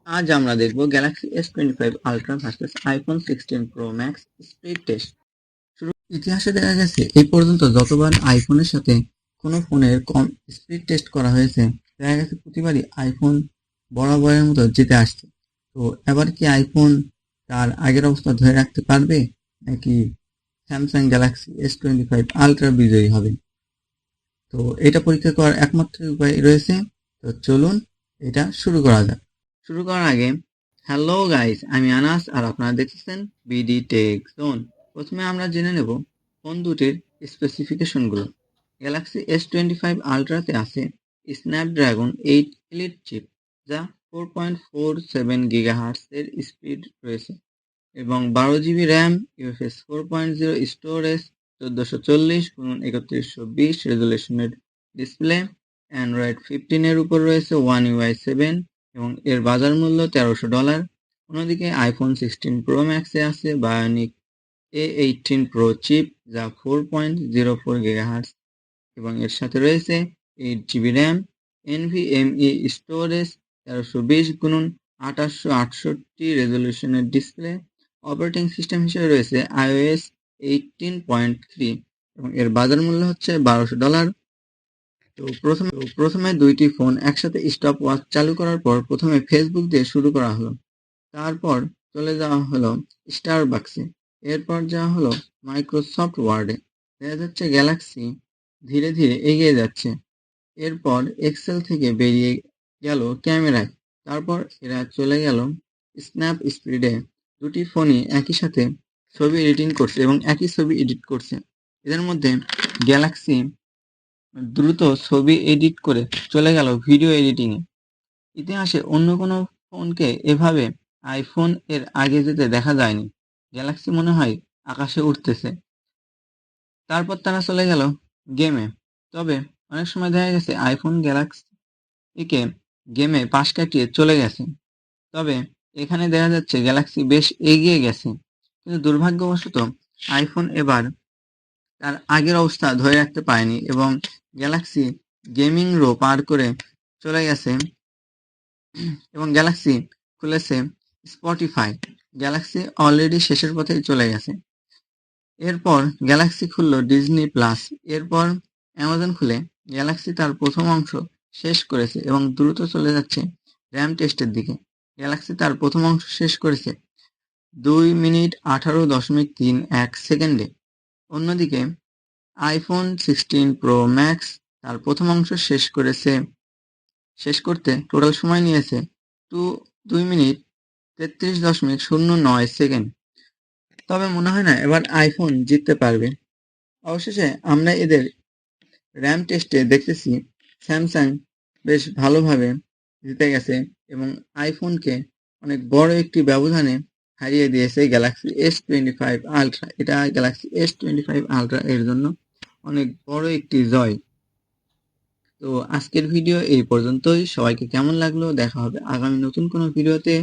আজ আমরা দেখব Galaxy S25 ultra versus iPhone 16 pro max speed test. ইতিহাসে দেখা গেছে এই পর্যন্ত যতবার আইফোনের সাথে কোনো ফোনের কম স্পিড টেস্ট করা হয়েছে, দেখা গেছে প্রতিবারই আইফোন বরাবরের মতো জিতে আসছে। তো এবার কি আইফোন তার আগের অবস্থা ধরে রাখতে পারবে, নাকি স্যামসাং গ্যালাক্সি S25 আলট্রা বিজয়ী হবে? তো এটা পরীক্ষা করার একমাত্র উপায় রয়েছে। তো চলুন এটা শুরু করা যাক। শুরু করার আগে হ্যালো গাইস, আমি আনাস আর আপনারা দেখতেছেন বিডি টেক জোন। প্রথমে আমরা জেনে নেব ফোন দুটির স্পেসিফিকেশনগুলো। গ্যালাক্সি S25 আলট্রাতে আছে স্ন্যাপড্রাগন 8 এলিট চিপ, যা 4.47 গিগাহার্টজ এর স্পিড রয়েছে এবং 12 GB RAM, UFS 4.0 storage, 1440x3120 রেজুলেশনের ডিসপ্লে, অ্যান্ড্রয়েড 15 এর উপর রয়েছে ওয়ান UI 7 এবং এর বাজার মূল্য $1300। অন্যদিকে আইফোন 16 প্রো ম্যাক্সে আছে বায়োনিক A18 প্রো চিপ, যা 4.04 গিগাহার্টজ এবং এর সাথে রয়েছে 8 GB RAM, NVMe storage, 1320x2868 রেজলিউশনের ডিসপ্লে। অপারেটিং সিস্টেম হিসেবে রয়েছে iOS 18.3 এবং এর বাজার মূল্য হচ্ছে $1200। তো প্রথমে দুইটি ফোন একসাথে স্টপ ওয়াচ চালু করার পর প্রথমে ফেসবুক দিয়ে শুরু করা হলো, তারপর চলে যাওয়া হলো স্টারবাক্সে, এরপর যাওয়া হলো মাইক্রোসফট ওয়ার্ডে। দেখা যাচ্ছে গ্যালাক্সি ধীরে ধীরে এগিয়ে যাচ্ছে। এরপর এক্সেল থেকে বেরিয়ে গেল ক্যামেরায়, তারপর এরা চলে গেল স্ন্যাপ স্পিডে। দুটি ফোনই একই সাথে ছবি এডিটিং করছে এবং একই ছবি এডিট করছে। এদের মধ্যে গ্যালাক্সি দ্রুত ছবি এডিট করে চলে গেল ভিডিও এডিটিংয়ে। ইতিহাসে অন্য কোনো ফোনকে এভাবে আইফোন এর আগে যেতে দেখা যায়নি। গ্যালাক্সি মনে হয় আকাশে উঠতেছে। তারপর তারা চলে গেল গেমে। তবে অনেক সময় দেখা গেছে আইফোন গ্যালাক্সিকে গেমে পাশ কাটিয়ে চলে গেছে। তবে এখানে দেখা যাচ্ছে গ্যালাক্সি বেশ এগিয়ে গেছে, কিন্তু দুর্ভাগ্যবশত আইফোন এবার তার আগের অবস্থা ধরে রাখতে পারেনি এবং গ্যালাক্সি গেমিং রো পার করে চলে গেছে এবং গ্যালাক্সি খুলেছে স্পটিফাই। গ্যালাক্সি অলরেডি শেষের পথেই চলে গেছে। এরপর গ্যালাক্সি খুলল ডিজনি প্লাস, এরপর অ্যামাজন খুলে গ্যালাক্সি তার প্রথম অংশ শেষ করেছে এবং দ্রুত চলে যাচ্ছে র্যাম টেস্টের দিকে। গ্যালাক্সি তার প্রথম অংশ শেষ করেছে 2 মিনিট 18.31 সেকেন্ডে। অন্যদিকে আইফোন 16 প্রো ম্যাক্স তার প্রথম অংশ শেষ করতে টোটাল সময় নিয়েছে 2 মিনিট 33.09 সেকেন্ড। তবে মনে হয় না এবার আইফোন জিততে পারবে। অবশেষে আমরা এদের র্যাম টেস্টে দেখতেছি স্যামসাং বেশ ভালোভাবে জিতে গেছে এবং আইফোনকে অনেক বড় একটি ব্যবধানে হারিয়ে দিয়েছে গ্যালাক্সি S25 আলট্রা। এটা গ্যালাক্সি S25 আলট্রা এর জন্য অনেক বড় একটি জয়। তো আজকের ভিডিও এই পর্যন্তই। সবাইকে কেমন লাগলো দেখা হবে আগামী নতুন কোনো ভিডিওতে।